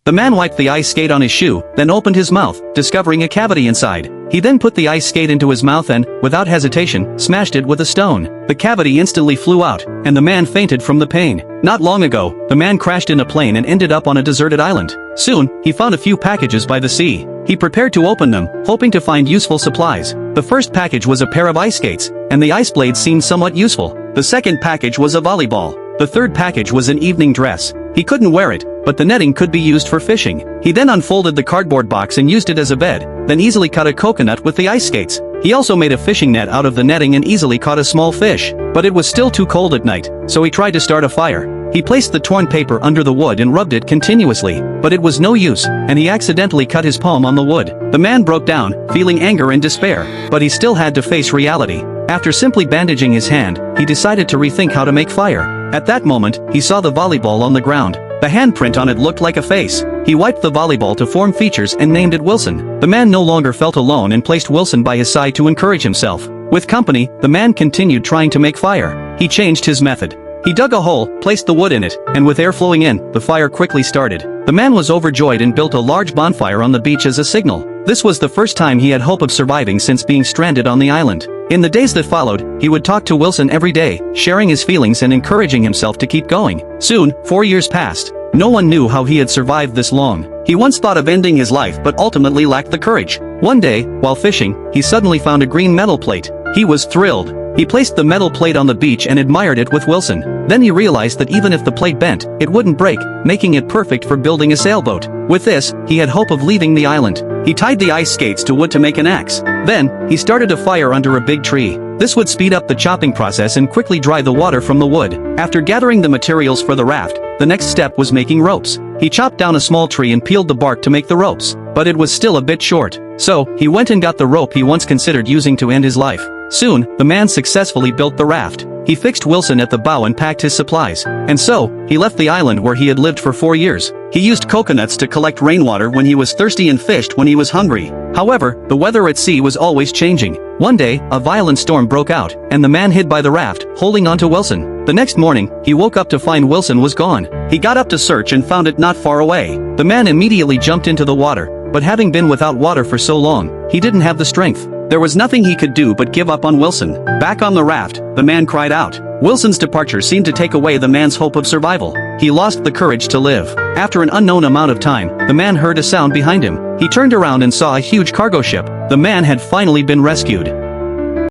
The man wiped the ice skate on his shoe, then opened his mouth, discovering a cavity inside. He then put the ice skate into his mouth and, without hesitation, smashed it with a stone. The cavity instantly flew out, and the man fainted from the pain. Not long ago, the man crashed in a plane and ended up on a deserted island. Soon, he found a few packages by the sea. He prepared to open them, hoping to find useful supplies. The first package was a pair of ice skates, and the ice blades seemed somewhat useful. The second package was a volleyball. The third package was an evening dress. He couldn't wear it, but the netting could be used for fishing. He then unfolded the cardboard box and used it as a bed, then easily cut a coconut with the ice skates. He also made a fishing net out of the netting and easily caught a small fish. But it was still too cold at night, so he tried to start a fire. He placed the torn paper under the wood and rubbed it continuously, but it was no use, and he accidentally cut his palm on the wood. The man broke down, feeling anger and despair, but he still had to face reality. After simply bandaging his hand, he decided to rethink how to make fire. At that moment, he saw the volleyball on the ground. The handprint on it looked like a face. He wiped the volleyball to form features and named it Wilson. The man no longer felt alone and placed Wilson by his side to encourage himself. With company, the man continued trying to make fire. He changed his method. He dug a hole, placed the wood in it, and with air flowing in, the fire quickly started. The man was overjoyed and built a large bonfire on the beach as a signal. This was the first time he had hope of surviving since being stranded on the island. In the days that followed, he would talk to Wilson every day, sharing his feelings and encouraging himself to keep going. Soon, 4 years passed. No one knew how he had survived this long. He once thought of ending his life but ultimately lacked the courage. One day, while fishing, he suddenly found a green metal plate. He was thrilled. He placed the metal plate on the beach and admired it with Wilson. Then he realized that even if the plate bent, it wouldn't break, making it perfect for building a sailboat. With this, he had hope of leaving the island. He tied the ice skates to wood to make an axe. Then, he started a fire under a big tree. This would speed up the chopping process and quickly dry the water from the wood. After gathering the materials for the raft, the next step was making ropes. He chopped down a small tree and peeled the bark to make the ropes. But it was still a bit short. So, he went and got the rope he once considered using to end his life. Soon, the man successfully built the raft. He fixed Wilson at the bow and packed his supplies. And so, he left the island where he had lived for 4 years. He used coconuts to collect rainwater when he was thirsty and fished when he was hungry. However, the weather at sea was always changing. One day, a violent storm broke out, and the man hid by the raft, holding onto Wilson. The next morning, he woke up to find Wilson was gone. He got up to search and found it not far away. The man immediately jumped into the water, but having been without water for so long, he didn't have the strength. There was nothing he could do but give up on Wilson. Back on the raft, the man cried out. Wilson's departure seemed to take away the man's hope of survival. He lost the courage to live. After an unknown amount of time, the man heard a sound behind him. He turned around and saw a huge cargo ship. The man had finally been rescued.